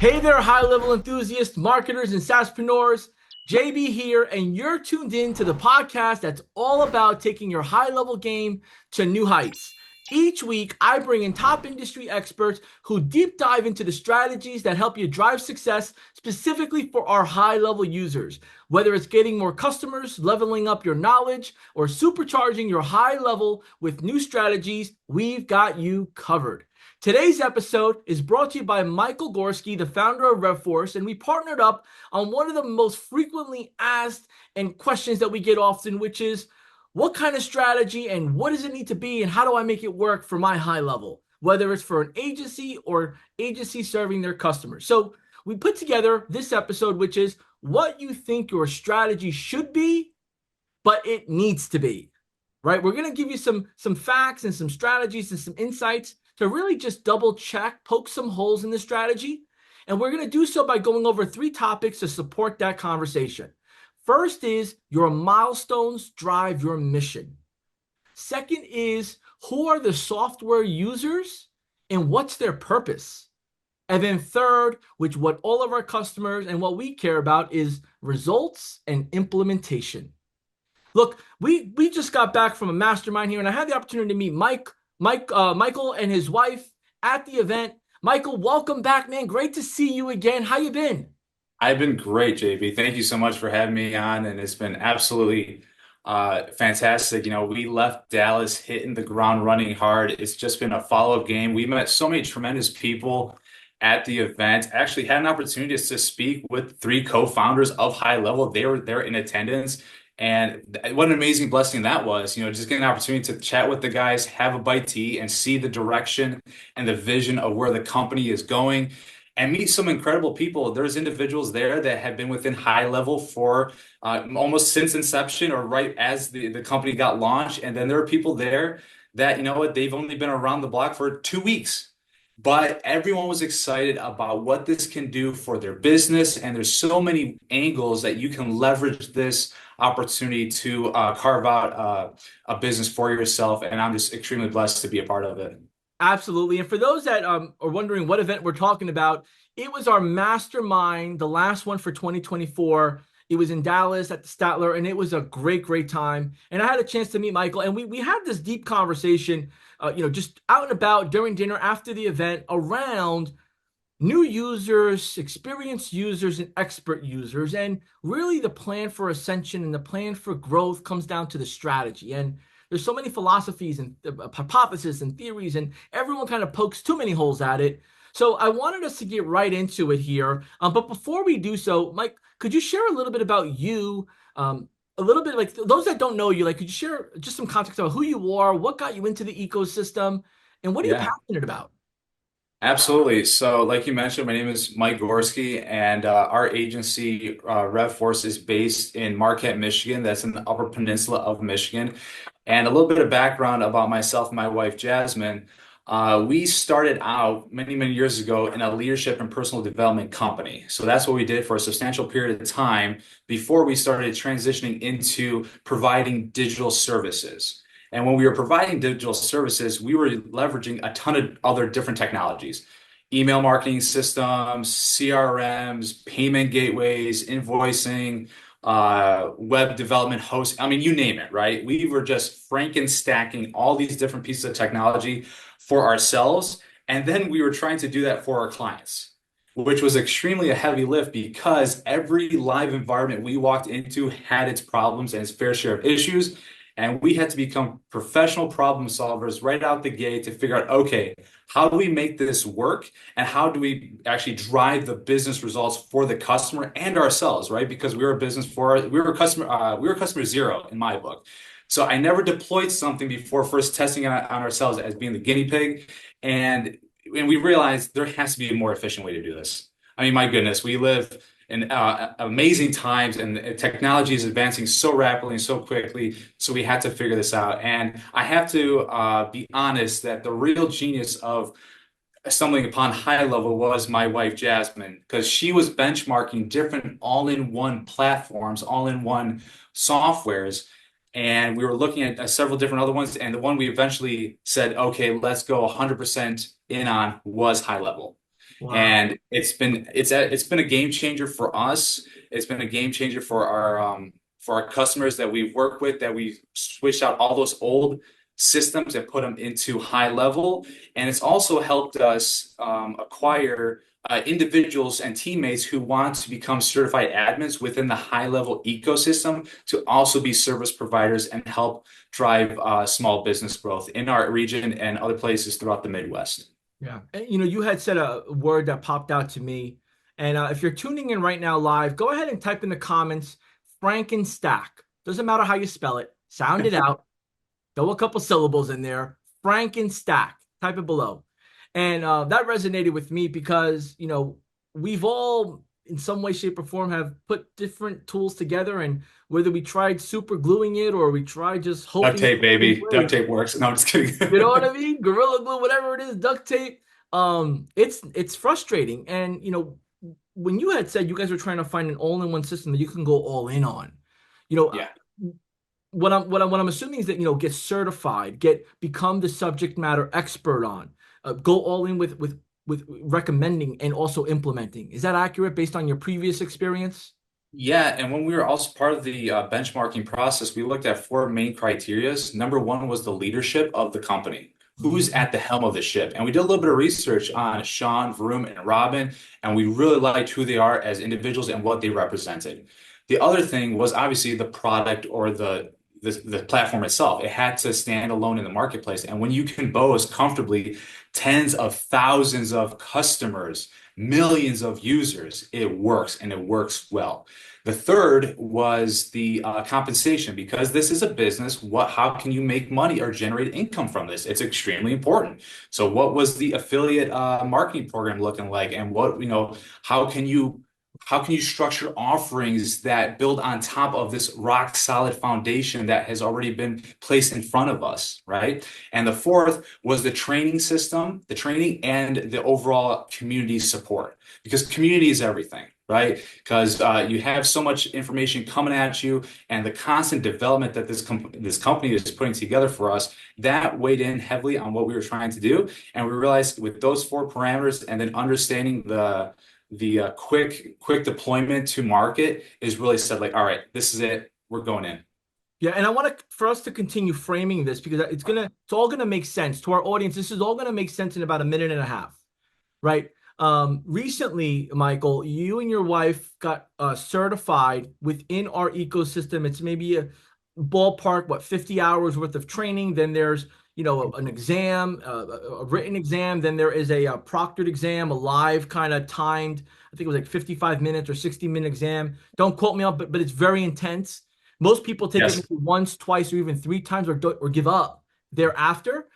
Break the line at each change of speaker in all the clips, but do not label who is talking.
Hey there, high level enthusiasts, marketers, and SaaSpreneurs. JB here, and you're tuned in to the podcast that's all about taking your high level game to new heights. Each week, I bring in top industry experts who deep dive into the strategies that help you drive success specifically for our high level users. Whether it's getting more customers, leveling up your knowledge, or supercharging your high level with new strategies, we've got you covered. Today's episode is brought to you by Michael Gorski, the founder of RevForce, and we partnered up on one of the most frequently asked and questions that we get often, which is what kind of strategy and what does it need to be and how do I make it work for my high level, whether it's for an agency or agency serving their customers. So we put together this episode, which is what you think your strategy should be, but it needs to be, right? We're going to give you some facts and some strategies and some insights to really just double check, poke some holes in the strategy. And we're going to do so by going over 3 topics to support that conversation. First is your milestones drive your mission. Second is who are the software users and what's their purpose? And then third, which what all of our customers and what we care about is results and implementation. Look, we just got back from a mastermind here, and I had the opportunity to meet Michael and his wife at the event. Michael, welcome back, man. Great to see you again. How you been?
I've been great, JB. Thank you so much for having me on, and it's been absolutely fantastic. We left Dallas hitting the ground running hard. It's just been a follow-up game. We met so many tremendous people at the event. Actually had an opportunity to speak with 3 co-founders of High Level. They were there in attendance. And what an amazing blessing that was, just getting an opportunity to chat with the guys, have a bite to eat, and see the direction and the vision of where the company is going and meet some incredible people. There's individuals there that have been within High Level for almost since inception or right as the company got launched. And then there are people there that, they've only been around the block for 2 weeks. But everyone was excited about what this can do for their business. And there's so many angles that you can leverage this opportunity to carve out a business for yourself. And I'm just extremely blessed to be a part of it.
Absolutely. And for those that are wondering what event we're talking about, it was our mastermind, the last one for 2024. It was in Dallas at the Statler, and it was a great, great time. And I had a chance to meet Michael, and we had this deep conversation, just out and about during dinner after the event around new users, experienced users, and expert users. And really the plan for ascension and the plan for growth comes down to the strategy. And there's so many philosophies and hypotheses and theories, and everyone kind of pokes too many holes at it. So I wanted us to get right into it here. But before we do so, Mike, could you share a little bit about you? A little bit like those that don't know you, like could you share just some context about who you are, what got you into the ecosystem, and what are you
Yeah.
passionate about?
Absolutely. So, like you mentioned, my name is Mike Gorski, and our agency, RevForce, is based in Marquette, Michigan. That's in the Upper Peninsula of Michigan. And a little bit of background about myself and my wife, Jasmine. We started out many, many years ago in a leadership and personal development company. So that's what we did for a substantial period of time before we started transitioning into providing digital services. And when we were providing digital services, we were leveraging a ton of other different technologies, email marketing systems, CRMs, payment gateways, invoicing, web development hosts. I mean, you name it, right? We were just franken-stacking all these different pieces of technology for ourselves. And then we were trying to do that for our clients, which was extremely a heavy lift because every live environment we walked into had its problems and its fair share of issues. And we had to become professional problem solvers right out the gate to figure out, okay, how do we make this work? And how do we actually drive the business results for the customer and ourselves, right? Because we were a business we were customer zero in my book. So I never deployed something before first testing it on ourselves as being the guinea pig. And we realized there has to be a more efficient way to do this. I mean, my goodness, we live in amazing times, and technology is advancing so rapidly and so quickly. So we had to figure this out. And I have to be honest that the real genius of stumbling upon High Level was my wife, Jasmine, because she was benchmarking different all-in-one platforms, all-in-one softwares. And we were looking at several different other ones. And the one we eventually said, okay, let's go 100% in on was High Level.
Wow.
And it's been a game changer for us. It's been a game changer for our customers that we've worked with, that we switched out all those old systems and put them into high level. And it's also helped us acquire individuals and teammates who want to become certified admins within the high level ecosystem to also be service providers and help drive small business growth in our region and other places throughout the Midwest.
Yeah. And, you know, you had said a word that popped out to me. And if you're tuning in right now live, go ahead and type in the comments Frankenstack. Doesn't matter how you spell it. Sound it out. Throw a couple syllables in there. Frankenstack. Type it below. And that resonated with me because, you know, we've all, in some way, shape, or form, have put different tools together. And whether we tried super gluing it or we tried just
Duct
hoping
tape,
it
baby. Duct
worked,
tape works. No, I'm just
you know
kidding.
what I mean? Gorilla glue, whatever it is, duct tape. It's frustrating. And you know, when you had said you guys were trying to find an all-in-one system that you can go all in on, you know,
Yeah.
what I'm assuming is that you know get certified, become the subject matter expert on, go all in with recommending and also implementing. Is that accurate based on your previous experience?
Yeah, and when we were also part of the benchmarking process, we looked at four main criterias. Number one was the leadership of the company. Who's
Mhm.
at the helm of the ship? And we did a little bit of research on Sean, Vroom, and Robin, and we really liked who they are as individuals and what they represented. The other thing was obviously the product or the platform itself. It had to stand alone in the marketplace. And when you can boast comfortably tens of thousands of customers, millions of users, it works and it works well. The third was the compensation because this is a business. How can you make money or generate income from this? It's extremely important. So, what was the affiliate marketing program looking like, and how can you structure offerings that build on top of this rock solid foundation that has already been placed in front of us, right? And the fourth was the training system, the training and the overall community support, because community is everything, right? Because you have so much information coming at you, and the constant development that this company is putting together for us, that weighed in heavily on what we were trying to do. And we realized with those four parameters, and then understanding the quick deployment to market, is really said like, all right, this is it. We're going in.
Yeah, and I want for us to continue framing this because it's all gonna make sense to our audience. This is all gonna make sense in about a minute and a half, right? Recently, Michael, you and your wife got certified within our ecosystem. It's maybe a ballpark, what, 50 hours worth of training. Then there's, you know, an exam, a written exam. Then there is a proctored exam, a live kind of timed, I think it was like 55 minutes or 60-minute exam. Don't quote me on, but it's very intense. Most people take it
Yes.
maybe once, twice, or even three times or give up thereafter.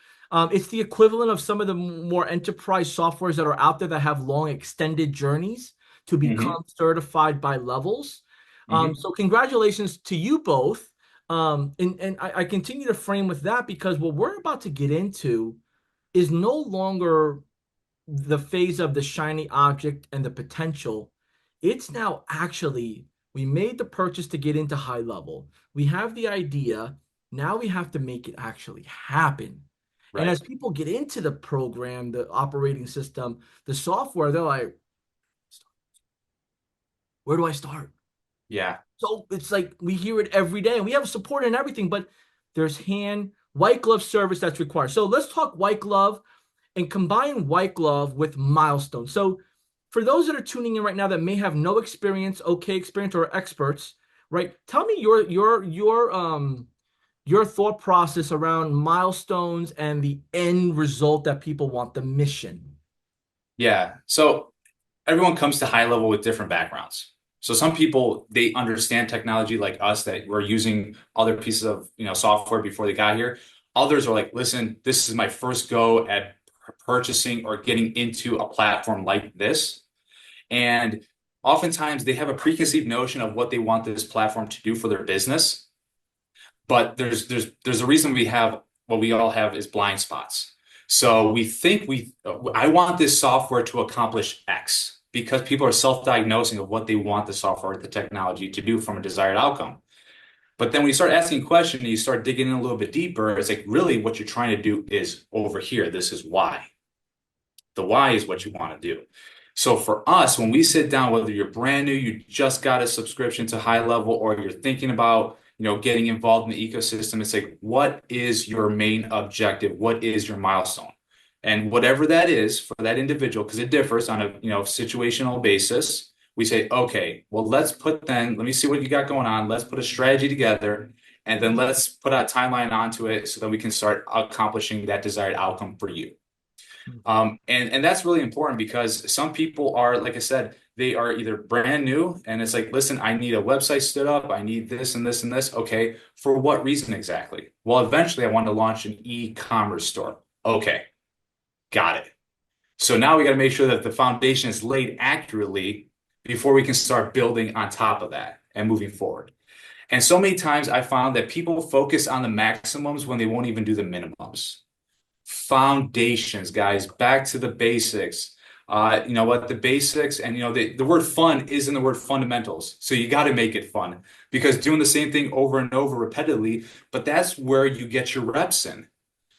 It's the equivalent of some of the more enterprise softwares that are out there that have long extended journeys to
Hmm.
become certified by levels.
Hmm.
So congratulations to you both. And I continue to frame with that because what we're about to get into is no longer the phase of the shiny object and the potential. It's now actually, we made the purchase to get into high level. We have the idea. Now we have to make it actually happen. And
Right.
as people get into the program, the operating system, the software, they're like, where do I start?
Yeah.
So it's like we hear it every day and we have support and everything, but there's white glove service that's required. So let's talk white glove and combine white glove with Milestones. So for those that are tuning in right now that may have no experience, okay experience, or experts, right? Tell me your thought process around Milestones and the end result that people want, the mission.
Yeah. So everyone comes to high level with different backgrounds. So some people, they understand technology like us, that we're using other pieces of, software before they got here. Others are like, listen, this is my first go at purchasing or getting into a platform like this. And oftentimes they have a preconceived notion of what they want this platform to do for their business. But there's a reason we have what we all have is blind spots. So we think I want this software to accomplish X because people are self-diagnosing of what they want the software, the technology to do from a desired outcome. But then when you start asking questions and you start digging in a little bit deeper, it's like really what you're trying to do is over here. This is why. The why is what you want to do. So for us, when we sit down, whether you're brand new, you just got a subscription to high level, or you're thinking about, getting involved in the ecosystem, it's like, what is your main objective? What is your milestone? And whatever that is for that individual, because it differs on a, situational basis, we say, okay, well, let me see what you got going on. Let's put a strategy together, and then let's put a timeline onto it so that we can start accomplishing that desired outcome for you. And that's really important because some people are, like I said, they are either brand new and it's like, listen, I need a website stood up. I need this and this and this. Okay. For what reason exactly? Well, eventually I want to launch an e-commerce store. Okay. Got it. So now we got to make sure that the foundation is laid accurately before we can start building on top of that and moving forward. And so many times I found that people focus on the maximums when they won't even do the minimums. Foundations, guys, back to the basics. You know what? The basics, and the word fun is in the word fundamentals. So you got to make it fun because doing the same thing over and over repeatedly, but that's where you get your reps in.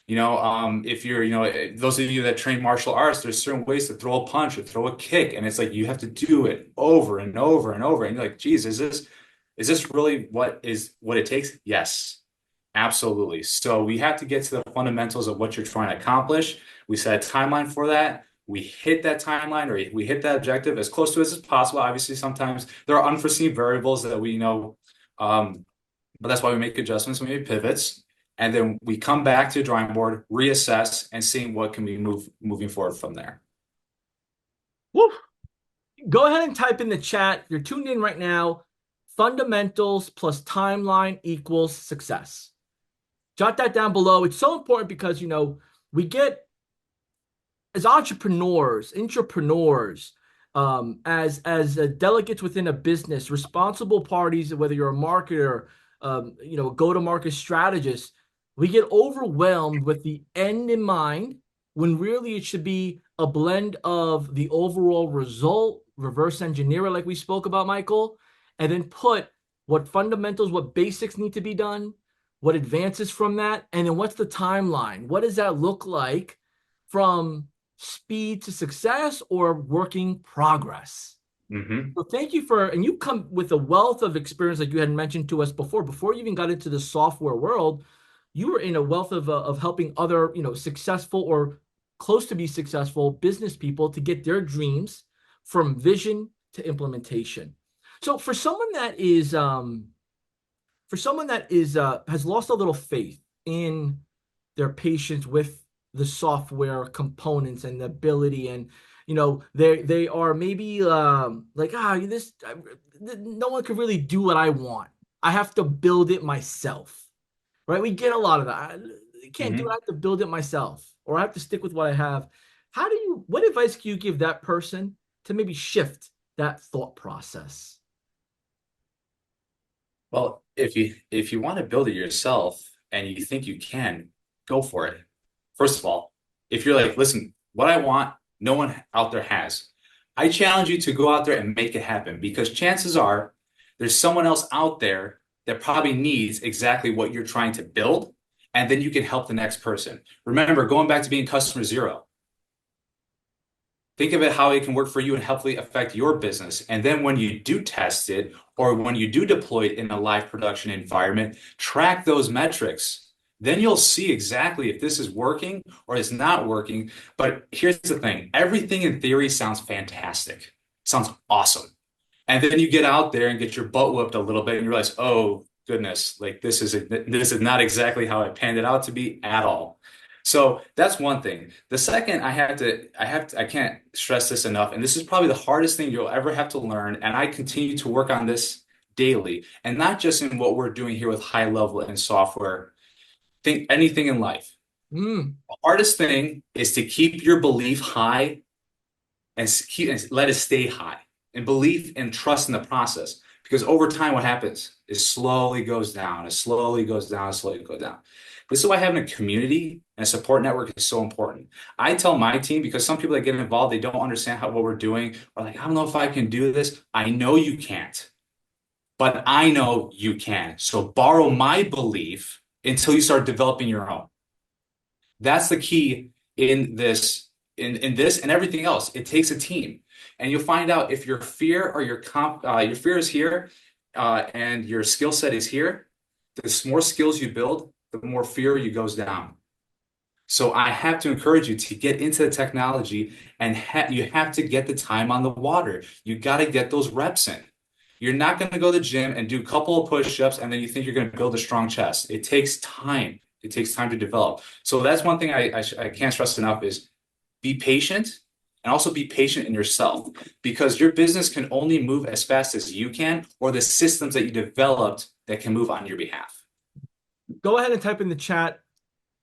If you're, those of you that train martial arts, there's certain ways to throw a punch or throw a kick, and it's like you have to do it over and over and over. And you're like, geez, is this really what it takes? Yes. Absolutely. So we have to get to the fundamentals of what you're trying to accomplish. We set a timeline for that. We hit that timeline or we hit that objective as close to as possible. Obviously, sometimes there are unforeseen variables that we know, but that's why we make adjustments, we make pivots, and then we come back to the drawing board, reassess, and seeing what can we moving forward from there.
Woo. Go ahead and type in the chat. You're tuned in right now. Fundamentals plus timeline equals success. Jot that down below. It's so important because, we get, as entrepreneurs, as delegates within a business, responsible parties, whether you're a marketer, go-to-market strategist, we get overwhelmed with the end in mind when really it should be a blend of the overall result, reverse engineer it like we spoke about, Michael, and then put what fundamentals, what basics need to be done, what advances from that, and then what's the timeline? What does that look like from speed to success or working progress?
Mm-hmm.
So thank you and you come with a wealth of experience like you had mentioned to us before you even got into the software world. You were in a wealth of helping other, successful or close to be successful business people to get their dreams from vision to implementation. So for someone that has lost a little faith in their patience with the software components and the ability, and they are maybe like, no one can really do what I want. I have to build it myself, right? We get a lot of that. I can't do it. I have to build it myself, or I have to stick with what I have. What advice can you give that person to maybe shift that thought process?
Well, if you want to build it yourself and you think you can, go for it. First of all, if you're like, listen, what I want, no one out there has. I challenge you to go out there and make it happen because chances are there's someone else out there that probably needs exactly what you're trying to build, and then you can help the next person. Remember, going back to being customer zero. Think of it how it can work for you and hopefully affect your business. And then when you do test it or when you do deploy it in a live production environment, track those metrics. Then you'll see exactly if this is working or it's not working. But here's the thing. Everything in theory sounds fantastic. Sounds awesome. And then you get out there and get your butt whooped a little bit and you realize, oh goodness, like this is not exactly how I planned it out to be at all. So that's one thing. The second, I can't stress this enough, and this is probably the hardest thing you'll ever have to learn, and I continue to work on this daily, and not just in what we're doing here with high level and software. Think anything in life. The hardest thing is to keep your belief high and let it stay high, and belief and trust in the process. Because over time, what happens is slowly goes down, it slowly goes down, it slowly goes down. This is why having a community and a support network is so important. I tell my team, because some people that get involved, they don't understand what we're doing, or like, I don't know if I can do this. I know you can't, but I know you can. So borrow my belief until you start developing your own. That's the key in this in this and everything else, it takes a team. And you'll find out if your fear or your fear is here, and your skill set is here, the more skills you build, the more fear you goes down. So I have to encourage you to get into the technology, and you have to get the time on the water. You got to get those reps in. You're not going to go to the gym and do a couple of push-ups and then you think you're going to build a strong chest. It takes time. It takes time to develop. So that's one thing I can't stress enough is be patient, and also be patient in yourself, because your business can only move as fast as you can, or the systems that you developed that can move on your behalf.
Go ahead and type in the chat.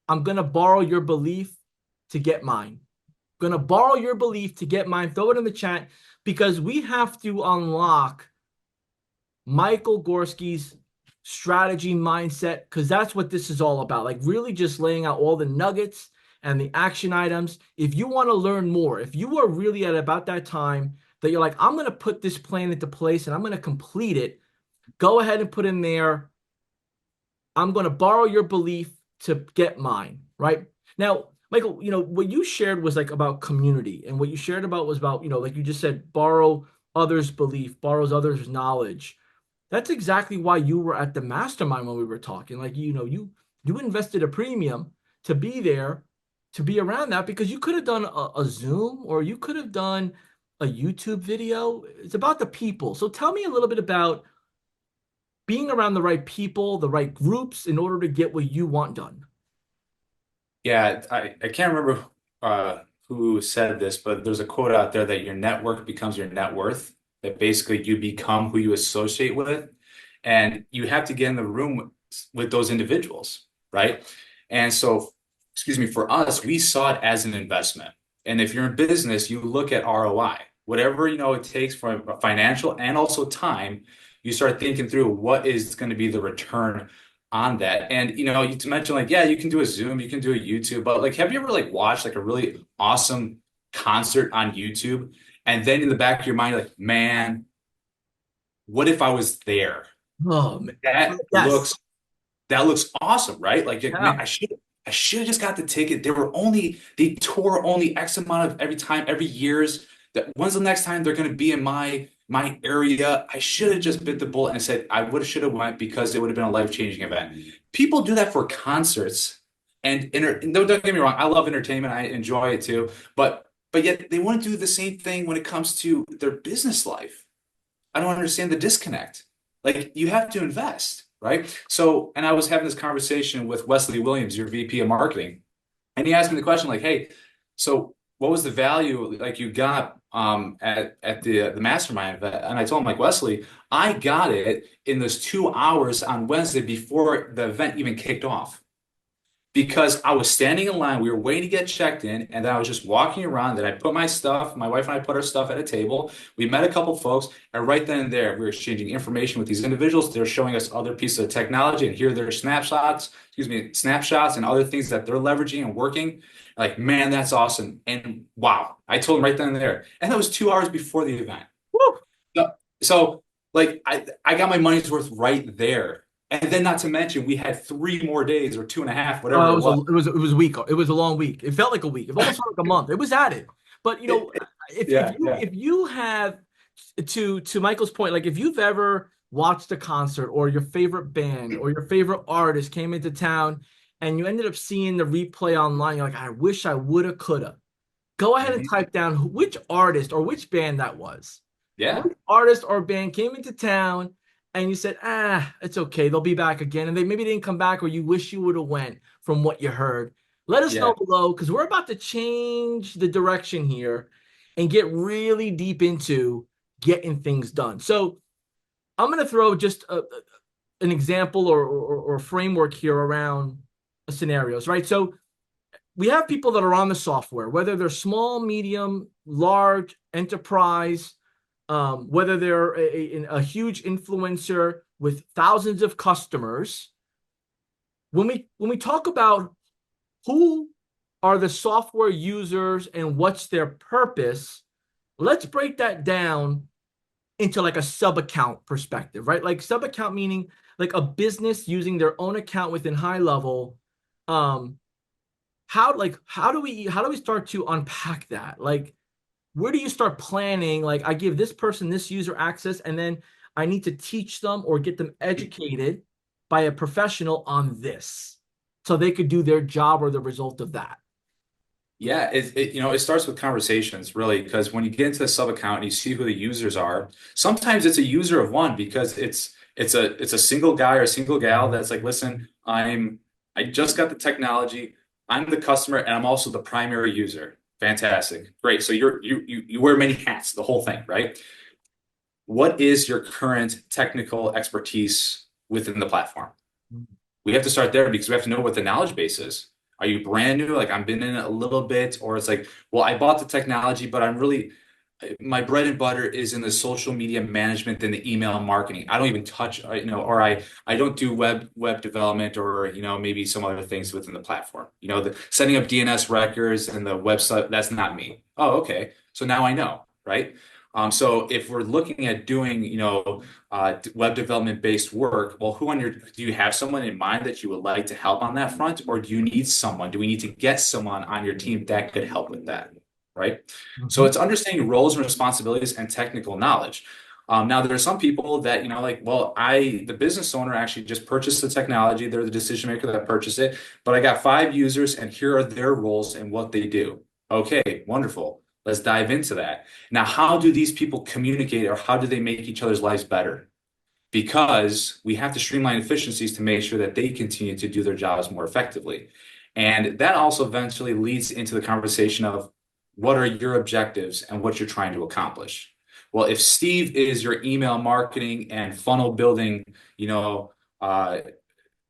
I'm going to borrow your belief to get mine. I'm going to borrow your belief to get mine. Throw it in the chat, because we have to unlock Michael Gorski's strategy mindset, because that's what this is all about. Like really just laying out all the nuggets and the action items. If you want to learn more, if you are really at about that time that you're like, I'm going to put this plan into place and I'm going to complete it, go ahead and put in there, I'm going to borrow your belief to get mine, right? Now, Michael, what you shared was like about community, and what you shared about was about, like you just said, borrow others' belief, borrows others' knowledge. That's exactly why you were at the mastermind when we were talking. Like, you invested a premium to be there, to be around that, because you could have done a Zoom, or you could have done a YouTube video. It's about the people. So tell me a little bit about being around the right people, the right groups in order to get what you want done.
Yeah, I can't remember who said this, but there's a quote out there that your network becomes your net worth, that basically you become who you associate with. And you have to get in the room with those individuals, right? And so, excuse me, for us, we saw it as an investment. And if you're in business, you look at ROI, whatever it takes for financial and also time. You start thinking through what is going to be the return on that. And you mentioned like, yeah, you can do a Zoom, you can do a YouTube, but like, have you ever like watched like a really awesome concert on YouTube, and then in the back of your mind, you're like, man, what if I was there?
Oh, man.
That
Yes.
looks that looks awesome, right? Like, man,
Yeah.
I should have just got the ticket. They tour only X amount of every time, every years. That when's the next time they're going to be in my area? I should have just bit the bullet and said I would have should have went, because it would have been a life-changing event. People do that for concerts, and no, don't get me wrong, I love entertainment, I enjoy it too, but yet they want to do the same thing when it comes to their business life. I don't understand the disconnect. Like, you have to invest, right? So, and I was having this conversation with Wesley Williams, your VP of marketing, and he asked me the question like, "Hey, so what was the value like you got at the mastermind event?" And I told him like, "Wesley, I got it in those 2 hours on Wednesday before the event even kicked off." Because I was standing in line, we were waiting to get checked in, and then I was just walking around. Then I put my stuff, my wife and I put our stuff at a table. We met a couple folks, and right then and there, we were exchanging information with these individuals. They're showing us other pieces of technology, and here are their snapshots and other things that they're leveraging and working. Like, man, that's awesome. And wow, I told them right then and there. And that was 2 hours before the event.
Woo.
So, like, I got my money's worth right there. And then not to mention, we had 3 more days or 2.5, whatever
It
it
was a
was.
it was a week. It was a long week. It felt like a week. It almost felt like a month. It was added. But if
Yeah,
you
yeah.
if you have, to Michael's point, like if you've ever watched a concert, or your favorite band or your favorite artist came into town and you ended up seeing the replay online, you're like, I wish I woulda, coulda. Go ahead and
Mhm.
type down which artist or which band that was.
Yeah,
Which artist or band came into town and you said, it's okay, they'll be back again, and they maybe didn't come back, or you wish you would have went from what you heard. Let us know
yeah.
below, because we're about to change the direction here and get really deep into getting things done. So I'm going to throw just an example, or framework here around scenarios, right? So we have people that are on the software, whether they're small, medium, large, enterprise, whether they're a huge influencer with thousands of customers. When we talk about who are the software users and what's their purpose, let's break that down into like a sub account perspective, right? Like sub account meaning like a business using their own account within high level. Um, how do we start to unpack that? Like, where do you start planning? Like, I give this person this user access, and then I need to teach them or get them educated by a professional on this so they could do their job or the result of that.
Yeah, it starts with conversations really, because when you get into the sub account and you see who the users are, sometimes it's a user of one because it's a single guy or a single gal that's like, listen, I just got the technology, I'm the customer, and I'm also the primary user. Fantastic, great. So you wear many hats, the whole thing, right? What is your current technical expertise within the platform? We have to start there because we have to know what the knowledge base is. Are you brand new? Like I've been in it a little bit, or it's like, well, I bought the technology, but my bread and butter is in the social media management and the email marketing. I don't even touch, or I don't do web development or, maybe some other things within the platform. The setting up DNS records and the website, that's not me. Oh, okay. So now I know, right? So if we're looking at doing, web development based work, well, do you have someone in mind that you would like to help on that front, or do we need to get someone on your team that could help with that, right? So
Mhm.
it's understanding roles and responsibilities and technical knowledge. Now there are some people that, like, well, the business owner actually just purchased the technology. They're the decision maker that purchased it, but I got 5 users and here are their roles and what they do. Okay, wonderful. Let's dive into that. Now, how do these people communicate or how do they make each other's lives better? Because we have to streamline efficiencies to make sure that they continue to do their jobs more effectively. And that also eventually leads into the conversation of what are your objectives and what you're trying to accomplish. Well, if Steve is your email marketing and funnel building, you know, uh,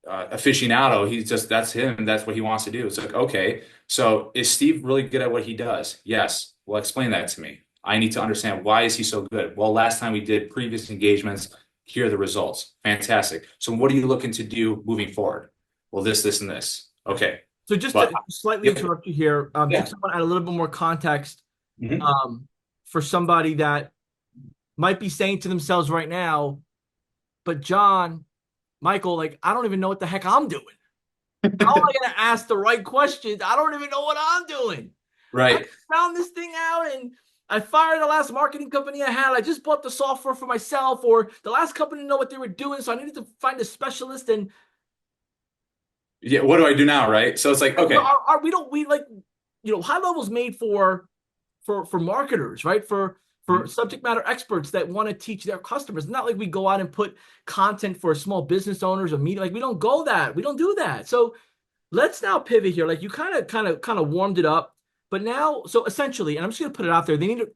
aficionado, that's him. That's what he wants to do. It's like, okay, so is Steve really good at what he does? Yes. Well, explain that to me. I need to understand why is he so good? Well, last time we did previous engagements, here are the results. Fantastic. So what are you looking to do moving forward? Well, this, and this. Okay.
So just
But
to slightly
yep.
interrupt you here,
Yeah.
just to add a little bit more context,
Mhm.
um, for somebody that might be saying to themselves right now, but John, Michael, like, I don't even know what the heck I'm doing. How am I going to ask the right questions? I don't even know what I'm doing. I
Right.
found this thing out and I fired the last marketing company I had. I just bought the software for myself, or the last company didn't know what they were doing. So I needed to find a specialist. And
Yeah. What do I do now? Right. So it's like, okay.
we don't, we like, high levels made for marketers, right? For
Mhm.
subject matter experts that want to teach their customers. It's not like we go out and put content for small business owners or media. Like, we don't go that. We don't do that. So let's now pivot here. Like, you kind of warmed it up, but now, so essentially, and I'm just gonna put it out there, they need to,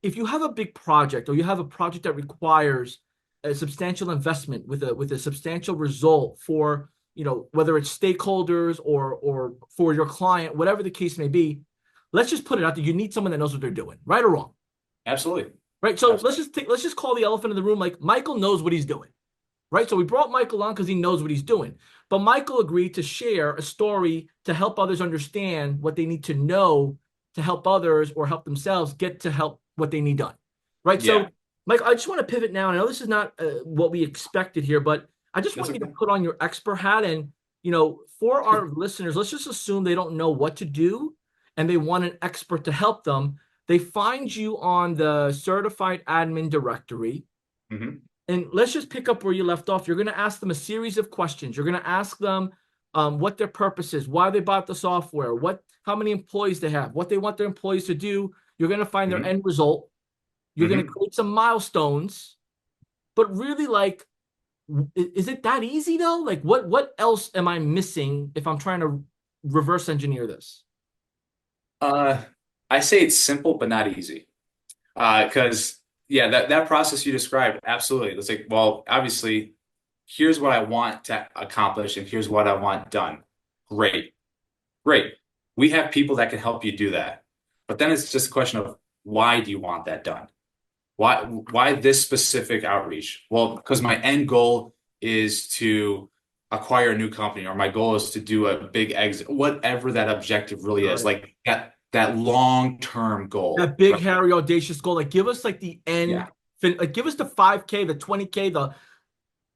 if you have a big project or you have a project that requires a substantial investment with a substantial result for, whether it's stakeholders or for your client, whatever the case may be, let's just put it out there. You need someone that knows what they're doing, right or wrong.
Absolutely.
Right. So let's
Absolutely.
just let's just call the elephant in the room. Like, Michael knows what he's doing. Right. So we brought Michael on because he knows what he's doing. But Michael agreed to share a story to help others understand what they need to know to help others or help themselves get to help what they need done. Right.
Yeah.
So, Mike, I just want to pivot now. I know this is not what we expected here, but I just
That's
want you to
okay.
put on your expert hat and, for our listeners, let's just assume they don't know what to do and they want an expert to help them. They find you on the certified admin directory,
Hmm.
and let's just pick up where you left off. You're going to ask them a series of questions. You're going to ask them what their purpose is, why they bought the software, how many employees they have, what they want their employees to do. You're going to find their
Hmm.
end result. You're going to
Hmm.
create some milestones. But really, like, is it that easy though? Like, what else am I missing if I'm trying to reverse engineer this?
Uh, I say it's simple, but not easy. Because yeah, that process you described, absolutely. It's like, well, obviously, here's what I want to accomplish, and here's what I want done. Great, great. We have people that can help you do that. But then it's just a question of why do you want that done? Why this specific outreach? Well, because my end goal is to acquire a new company, or my goal is to do a big exit, whatever that objective really
Got
is,
it.
like that long-term goal,
That big,
right?
hairy, audacious goal. Like, give us like the end,
Yeah.
like, give us the 5K, the 20K, the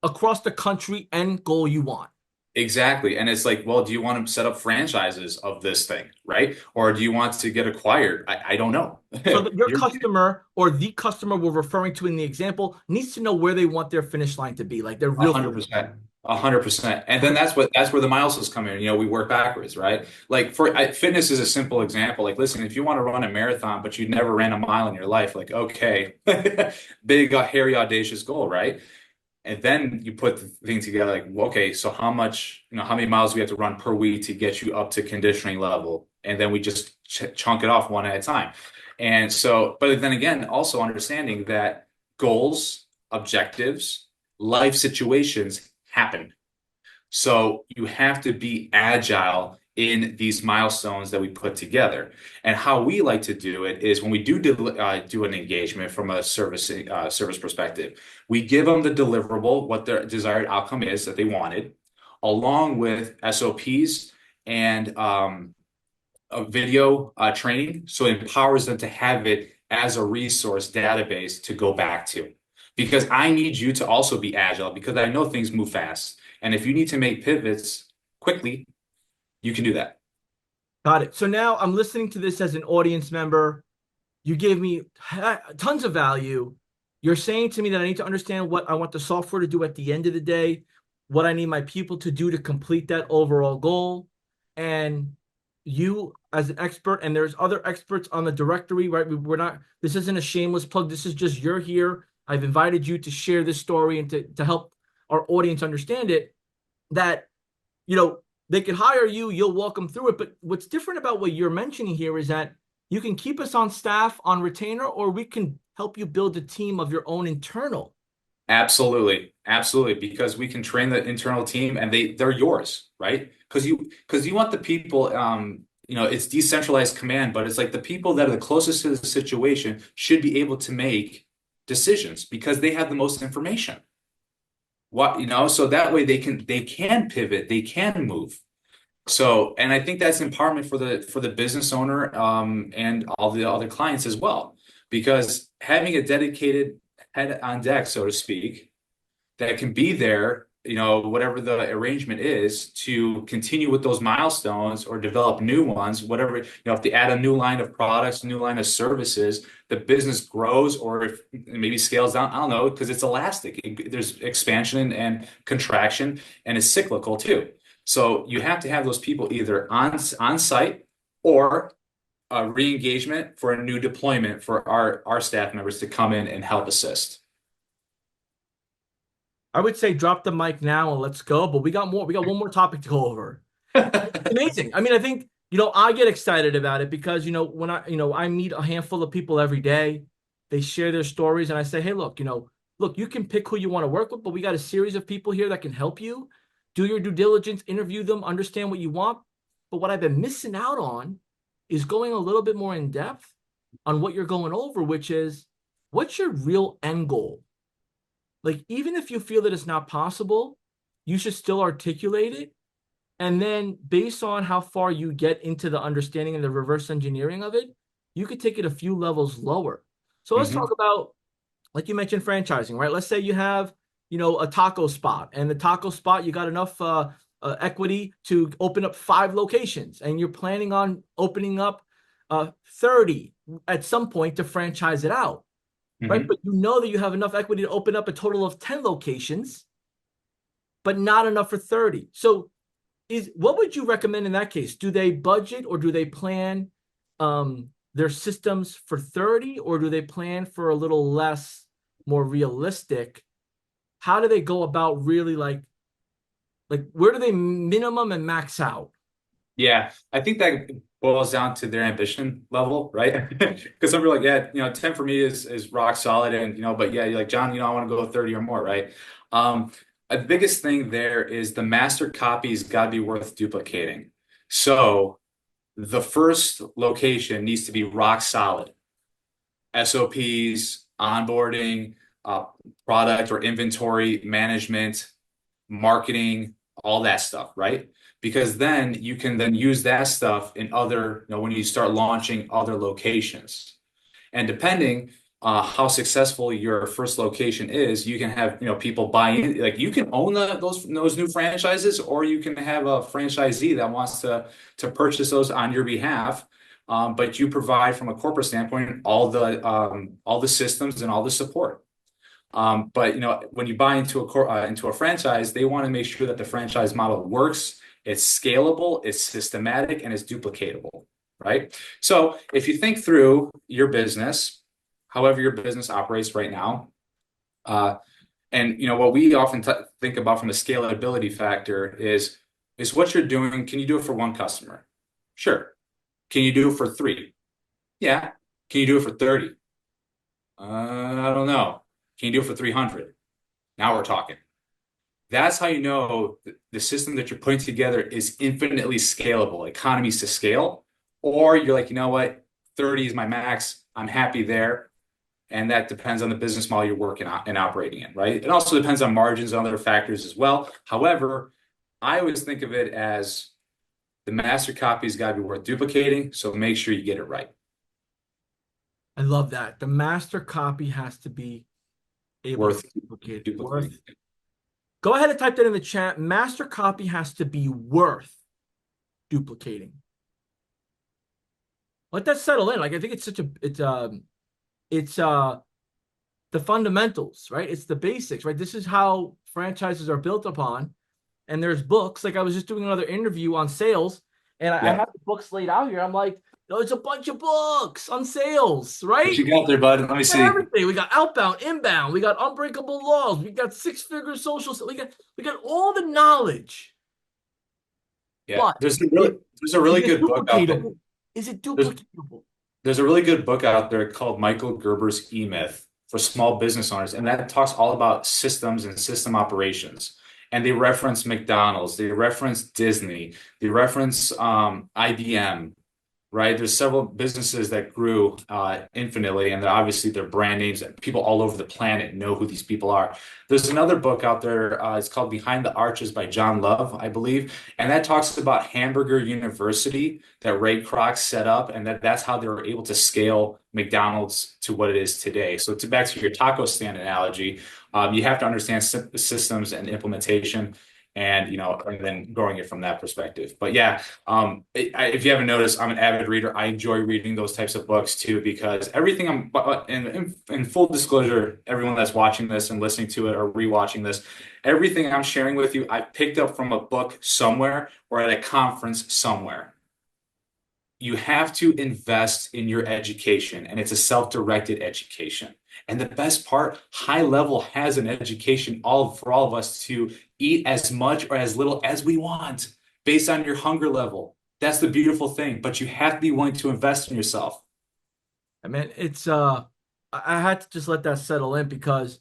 across the country end goal you want.
Exactly. And it's like, well, do you want to set up franchises of this thing, right? Or do you want to get acquired? I don't know.
So that your
You're
customer or the customer we're referring to in the example needs to know where they want their finish line to be, like their real finish line.
100%. 100%. And then
Okay.
that's where the milestones come in. We work backwards, right? Like fitness is a simple example. Like, listen, if you want to run a marathon, but you never ran a mile in your life, like, okay, big, hairy, audacious goal, right? And then you put the thing together, like, well, okay, so how much, how many miles we have to run per week to get you up to conditioning level? And then we just chunk it off one at a time. And so, but then again, also understanding that goals, objectives, life situations happen. So you have to be agile in these milestones that we put together. And how we like to do it is when we do an engagement from a service perspective, we give them the deliverable, what their desired outcome is that they wanted, along with SOPs and a video training. So it empowers them to have it as a resource database to go back to. Because I need you to also be agile because I know things move fast. And if you need to make pivots quickly, you can do that.
Got it. So now I'm listening to this as an audience member. You gave me tons of value. You're saying to me that I need to understand what I want the software to do at the end of the day, what I need my people to do to complete that overall goal. And you, as an expert, and there's other experts on the directory, right? We're not, this isn't a shameless plug. This is just you're here. I've invited you to share this story and to help our audience understand it. That, you know, they could hire you, you'll walk them through it. But what's different about what you're mentioning here is that you can keep us on staff, on retainer, or we can help you build a team of your own internal.
Absolutely. Absolutely. Because we can train the internal team and they're yours, right? Because you want the people, it's decentralized command, but it's like the people that are the closest to the situation should be able to make decisions because they have the most information. So that way they can pivot, they can move. So, and I think that's empowerment for the business owner and all the other clients as well, because having a dedicated head on deck, so to speak, that can be there, whatever the arrangement is to continue with those milestones or develop new ones, whatever, if they add a new line of products, new line of services, the business grows or if maybe scales down, I don't know, because it's elastic. There's expansion and contraction and it's cyclical too. So you have to have those people either on site or a re-engagement for a new deployment for our staff members to come in and help assist.
I would say drop the mic now and let's go, but we got more. We got one more topic to go over. Amazing. I mean, I think, I get excited about it because, when I meet a handful of people every day, they share their stories and I say, hey, look, you can pick who you want to work with, but we got a series of people here that can help you. Do your due diligence, interview them, understand what you want. But what I've been missing out on is going a little bit more in depth on what you're going over, which is what's your real end goal? Like, even if you feel that it's not possible, you should still articulate it. And then based on how far you get into the understanding and the reverse engineering of it, you could take it a few levels lower. So let's talk
Mhm.
about, like you mentioned, franchising, right? Let's say you have, a taco spot, and the taco spot, you got enough equity to open up 5 locations, and you're planning on opening up 30 at some point to franchise it out, right?
Mhm.
But you know that you have enough equity to open up a total of 10 locations, but not enough for 30. So what would you recommend in that case? Do they budget or do they plan their systems for 30, or do they plan for a little less, more realistic? How do they go about really like where do they minimum and max out?
Yeah, I think that boils down to their ambition level, right? Because some people are like, yeah, 10 for me is rock solid, and but yeah, you're like, John, I want to go 30 or more, right? Um, the biggest thing there is the master copy's got to be worth duplicating. So the first location needs to be rock solid. SOPs, onboarding, uh, product or inventory management, marketing, all that stuff, right? Because then you can then use that stuff in other, when you start launching other locations. And depending how successful your first location is, you can have, people buy in, like you can own those new franchises, or you can have a franchisee that wants to purchase those on your behalf. But you provide from a corporate standpoint all the systems and all the support. But when you buy into a franchise, they want to make sure that the franchise model works, it's scalable, it's systematic, and it's duplicatable, right? So if you think through your business, however your business operates right now, and what we often think about from a scalability factor is what you're doing. Can you do it for one customer? Sure. Can you do it for three? Yeah. Can you do it for 30? I don't know. Can you do it for 300? Now we're talking. That's how you know the system that you're putting together is infinitely scalable, economies to scale. Or you're like, you know what, 30 is my max. I'm happy there. And that depends on the business model you're working on and operating in, right? It also depends on margins and other factors as well. However, I always think of it as the master copy's got to be worth duplicating. So make sure you get it right.
I love that. The master copy has to be able
Worth
to be duplicated.
duplicating.
Go ahead and type that in the chat. Master copy has to be worth duplicating. Let that settle in. Like, I think it's the fundamentals, right? It's the basics, right? This is how franchises are built upon. And there's books. Like, I was just doing another interview on sales, and I have the books laid out here. I'm like, there's a bunch of books on sales, right?
What you got there, bud? Let me see.
Everything. We got outbound, inbound. We got unbreakable laws. We got six-figure social. We got all the knowledge.
Yeah,
But
there's a really good book out there.
Is it duplicatable?
There's a really good book out there called Michael Gerber's E-Myth for small business owners, and that talks all about systems and system operations. And they reference McDonald's, they reference Disney, they reference IBM, right? There's several businesses that grew infinitely, and obviously their brand names and people all over the planet know who these people are. There's another book out there. It's called Behind the Arches by John Love, I believe, and that talks about Hamburger University that Ray Kroc set up, and that's how they were able to scale McDonald's to what it is today. So back to your taco stand analogy, you have to understand systems and implementation, and then growing it from that perspective. But yeah, if you haven't noticed, I'm an avid reader. I enjoy reading those types of books too, because everything in full disclosure, everyone that's watching this and listening to it or rewatching this, everything I'm sharing with you, I picked up from a book somewhere or at a conference somewhere. You have to invest in your education, and it's a self-directed education. And the best part, High Level has an education for all of us to eat as much or as little as we want based on your hunger level. That's the beautiful thing, but you have to be willing to invest in yourself.
I mean, I had to just let that settle in because,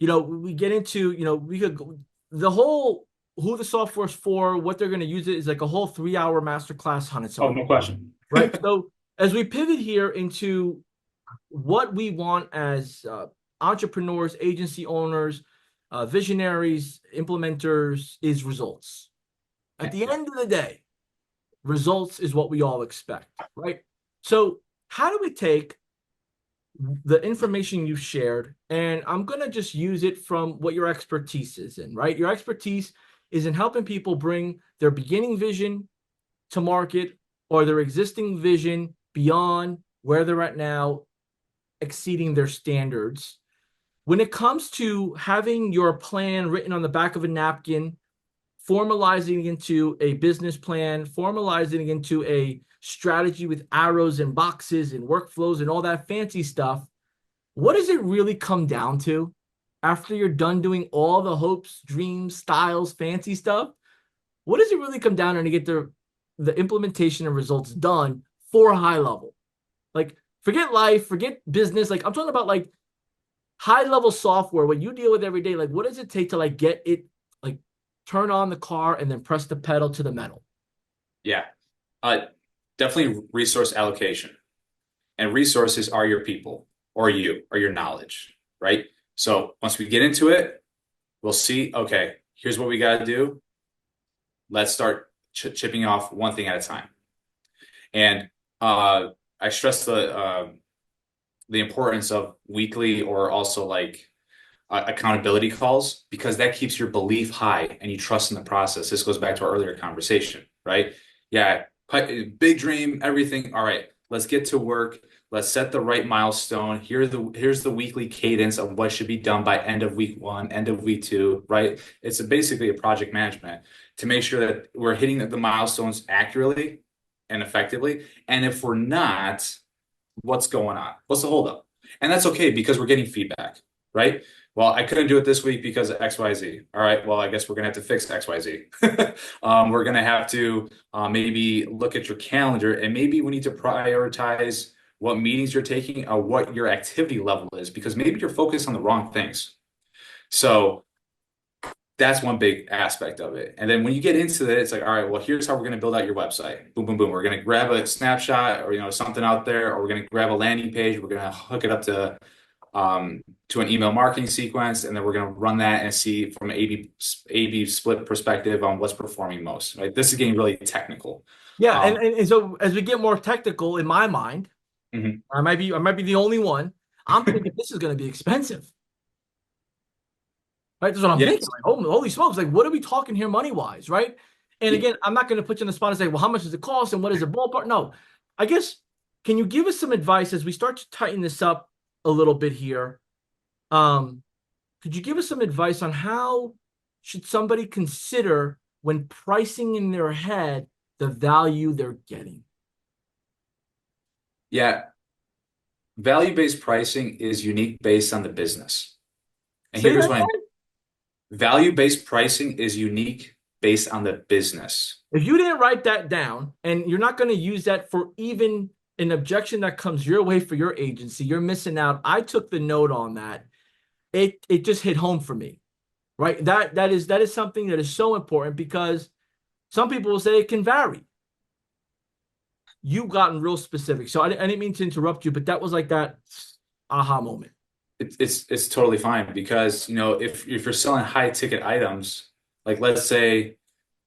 we get into, we could go, the whole who the software is for, what they're going to use it is like a whole 3-hour masterclass on its own.
Oh, no question.
Right. So as we pivot here into what we want as entrepreneurs, agency owners, visionaries, implementers, is results. At the end of the day, results is what we all expect, right? So how do we take the information you've shared, and I'm going to just use it from what your expertise is in, right? Your expertise is in helping people bring their beginning vision to market or their existing vision beyond where they're at now, exceeding their standards. When it comes to having your plan written on the back of a napkin, formalizing into a business plan, formalizing into a strategy with arrows and boxes and workflows and all that fancy stuff, what does it really come down to after you're done doing all the hopes, dreams, styles, fancy stuff? What does it really come down to get the implementation and results done for a high level? Like, forget life, forget business. Like, I'm talking about like high level software, what you deal with every day. Like, what does it take to like get it, like turn on the car and then press the pedal to the metal?
Yeah, definitely resource allocation. And resources are your people or your knowledge, right? So once we get into it, we'll see, okay, here's what we got to do. Let's start chipping off one thing at a time. And I stress the importance of weekly or also like accountability calls because that keeps your belief high and you trust in the process. This goes back to our earlier conversation, right? Yeah, big dream, everything. All right, let's get to work. Let's set the right milestone. Here's the weekly cadence of what should be done by end of week one, end of week two, right? It's basically a project management to make sure that we're hitting the milestones accurately and effectively. And if we're not, what's going on? What's the holdup? And that's okay because we're getting feedback, right? Well, I couldn't do it this week because of XYZ. All right, well, I guess we're gonna have to fix XYZ. We're gonna have to maybe look at your calendar and maybe we need to prioritize what meetings you're taking or what your activity level is because maybe you're focused on the wrong things. So that's one big aspect of it. And then when you get into it, it's like, all right, well, here's how we're going to build out your website. Boom, boom, boom. We're going to grab a snapshot or, something out there, or we're going to grab a landing page. We're going to hook it up to an email marketing sequence. And then we're going to run that and see from an A/B split perspective on what's performing most, right? This is getting really technical.
Yeah, and so as we get more technical, in my mind,
Mhm.
I might be the only one. I'm thinking this is going to be expensive, right? That's what I'm thinking.
Yes.
Like, holy smokes! Like, what are we talking here, money wise, right? And again, I'm not going to put you on the spot and say, well, how much does it cost and what is the ballpark? No, I guess can you give us some advice as we start to tighten this up a little bit here? Could you give us some advice on how should somebody consider when pricing in their head the value they're getting?
Yeah. Value-based pricing is unique based on the business. And
Say
here's
that
what I mean.
again.
Value-based pricing is unique based on the business.
If you didn't write that down and you're not going to use that for even an objection that comes your way for your agency, you're missing out. I took the note on that. It just hit home for me, right? That is something that is so important because some people will say it can vary. You've gotten real specific. So I didn't mean to interrupt you, but that was like that aha moment.
It's totally fine because if you're selling high ticket items, like let's say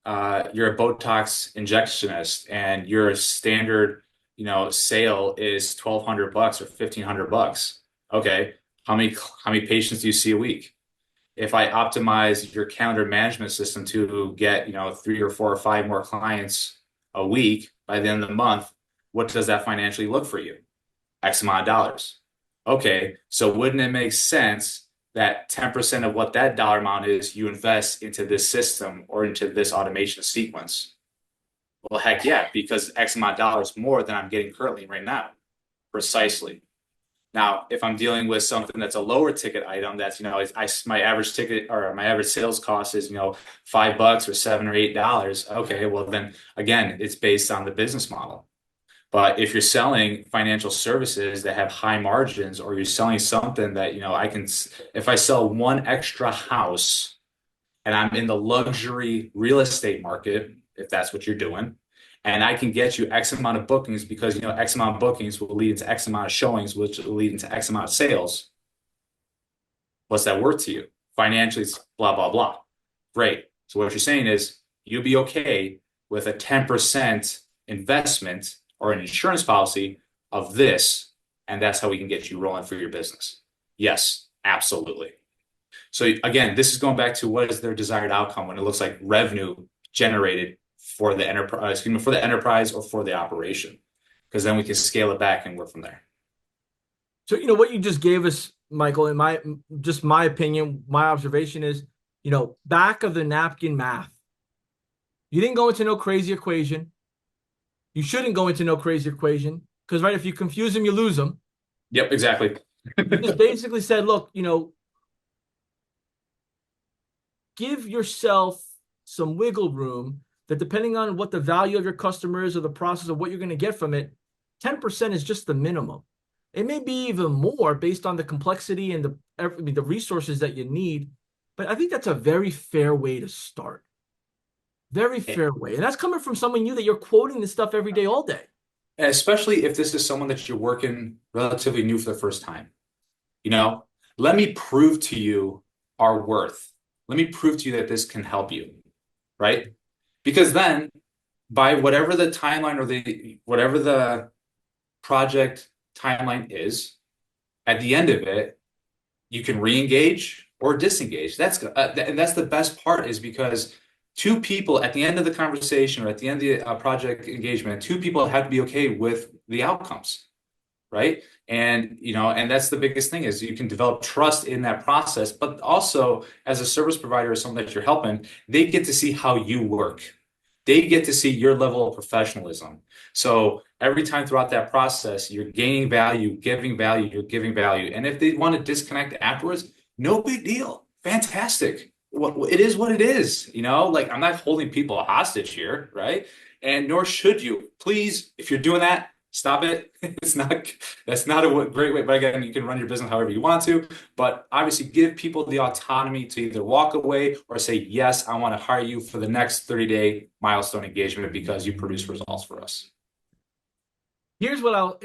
you're a Botox injectionist and your standard sale is $1,200 or $1,500. Okay, how many patients do you see a week? If I optimize your calendar management system to get 3 or 4 or 5 more clients a week by the end of the month, what does that financially look for you? X amount of dollars. Okay, so wouldn't it make sense that 10% of what that dollar amount is, you invest into this system or into this automation sequence? Well, heck yeah, because X amount of dollars more than I'm getting currently right now. Precisely. Now, if I'm dealing with something that's a lower ticket item, that's my average ticket or my average sales cost is $5 or $7 or $8. Okay, well then again, it's based on the business model. But if you're selling financial services that have high margins, or you're selling something that, if I sell one extra house and I'm in the luxury real estate market, if that's what you're doing, and I can get you X amount of bookings because, X amount of bookings will lead into X amount of showings, which will lead into X amount of sales. What's that worth to you? Financially, it's blah, blah, blah. Great. So what you're saying is you'll be okay with a 10% investment or an insurance policy of this, and that's how we can get you rolling for your business. Yes, absolutely. So again, this is going back to what is their desired outcome when it looks like revenue generated for the enterprise, for the enterprise or for the operation, because then we can scale it back and work from there.
So what you just gave us, Michael, in my opinion, my observation is, back of the napkin math. You didn't go into no crazy equation. You shouldn't go into no crazy equation because, right, if you confuse them, you lose them.
Yep, exactly.
You just basically said, look, give yourself some wiggle room that depending on what the value of your customer is or the process of what you're going to get from it, 10% is just the minimum. It may be even more based on the complexity and the resources that you need. But I think that's a very fair way to start. Very fair way. And that's coming from someone that you're quoting this stuff every day, all day.
Especially if this is someone that you're working relatively new for the first time. Let me prove to you our worth. Let me prove to you that this can help you, right? Because then by whatever the timeline or whatever the project timeline is, At the end of it, you can re-engage or disengage. And that's the best part, is because two people at the end of the conversation or at the end of the project engagement, two people have to be okay with the outcomes, right? And and that's the biggest thing, is you can develop trust in that process, but also as a service provider or someone that you're helping, they get to see how you work. They get to see your level of professionalism. So every time throughout that process, you're gaining value, giving value, you're giving value. And if they want to disconnect afterwards, no big deal. Fantastic. Well, it is what it is. Like, I'm not holding people hostage here, right? And nor should you. Please, if you're doing that, stop it. That's not a great way. But again, you can run your business however you want to. But obviously, give people the autonomy to either walk away or say, yes, I want to hire you for the next 30-day milestone engagement because you produce results for us.
Here's what I'll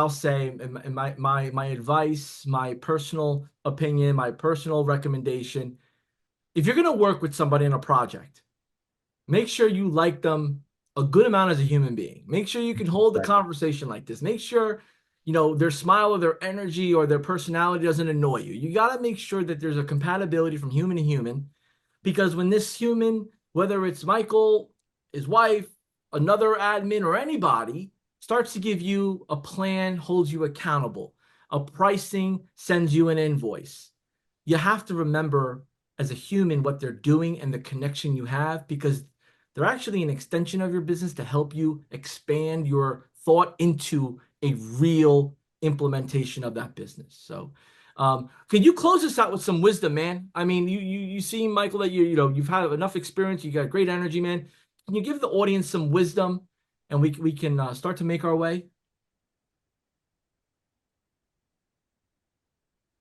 say, and my advice, my personal opinion, my personal recommendation. If you're gonna work with somebody on a project, make sure you like them a good amount as a human being. Make sure you can hold the
Right.
conversation like this. Make sure, their smile or their energy or their personality doesn't annoy you. You got to make sure that there's a compatibility from human to human, because when this human, whether it's Michael, his wife, another admin, or anybody, starts to give you a plan, holds you accountable, a pricing, sends you an invoice, you have to remember as a human what they're doing and the connection you have, because they're actually an extension of your business to help you expand your thought into a real implementation of that business. So, can you close us out with some wisdom, man? I mean, you seem, Michael, that you've had enough experience. You got great energy, man. Can you give the audience some wisdom, and we can start to make our way?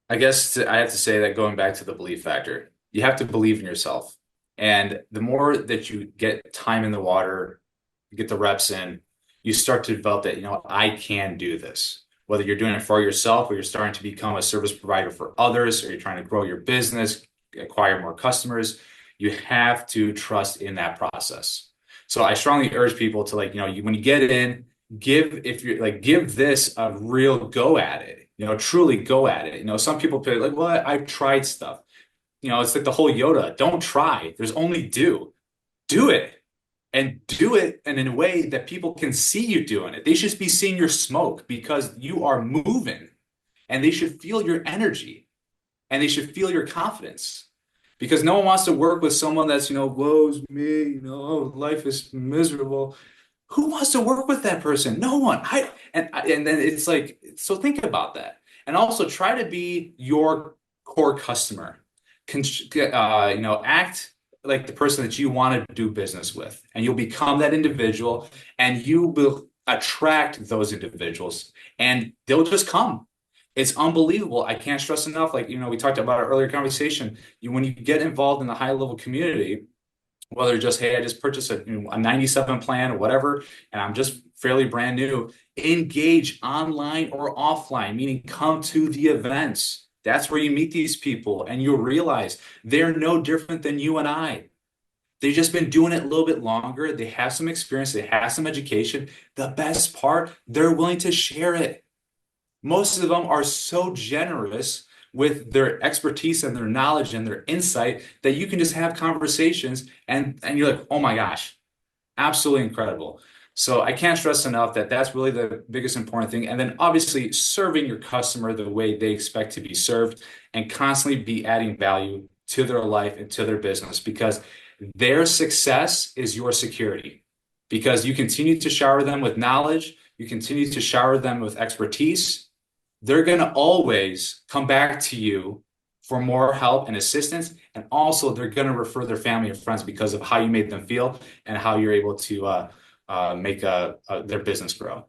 I guess I have to say that, going back to the belief factor, you have to believe in yourself. And the more that you get time in the water, you get the reps in, you start to develop that, I can do this. Whether you're doing it for yourself or you're starting to become a service provider for others, or you're trying to grow your business, acquire more customers, you have to trust in that process. So I strongly urge people to, like, when you get in, give this a real go at it, truly go at it. Some people say, like, well, I've tried stuff. It's like the whole Yoda, don't try. There's only do. Do it. And do it in a way that people can see you doing it. They should be seeing your smoke because you are moving, and they should feel your energy, and they should feel your confidence, because no one wants to work with someone that's, woe's me, oh, life is miserable. Who wants to work with that person? No one. And then it's like, so think about that. And also try to be your core customer. Act like the person that you want to do business with, and you'll become that individual, and you will attract those individuals, and they'll just come. It's unbelievable. I can't stress enough. Like, we talked about our earlier conversation. When you get involved in the high level community, whether just, hey, I just purchased a 97 plan or whatever, and I'm just fairly brand new, engage online or offline, meaning come to the events. That's where you meet these people, and you'll realize they're no different than you and I. They've just been doing it a little bit longer. They have some experience. They have some education. The best part, they're willing to share it. Most of them are so generous with their expertise and their knowledge and their insight that you can just have conversations, and you're like, oh my gosh, absolutely incredible. So I can't stress enough that that's really the biggest important thing. And then obviously serving your customer the way they expect to be served, and constantly be adding value to their life and to their business, because their success is your security. Because you continue to shower them with knowledge, you continue to shower them with expertise, they're going to always come back to you for more help and assistance. And also, they're going to refer their family and friends because of how you made them feel and how you're able to make their business grow.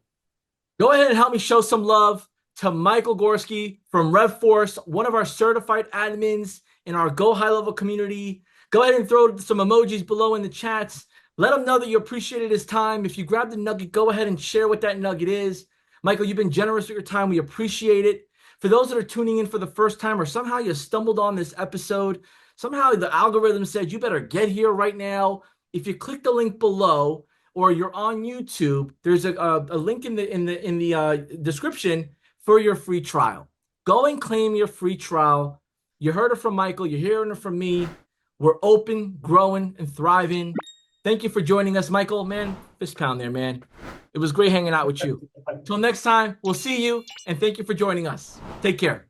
Go ahead and help me show some love to Michael Gorski from RevForce, one of our certified admins in our Go High Level community. Go ahead and throw some emojis below in the chats. Let him know that you appreciated his time. If you grabbed the nugget, go ahead and share what that nugget is. Michael, you've been generous with your time. We appreciate it. For those that are tuning in for the first time, or somehow you stumbled on this episode, somehow the algorithm said you better get here right now. If you click the link below, or you're on YouTube, there's a link in the description for your free trial. Go and claim your free trial. You heard it from Michael. You're hearing it from me. We're open, growing, and thriving. Thank you for joining us, Michael. Man, fist pound there, man. It was great hanging out with you. Till next time, we'll see you, and thank you for joining us. Take care.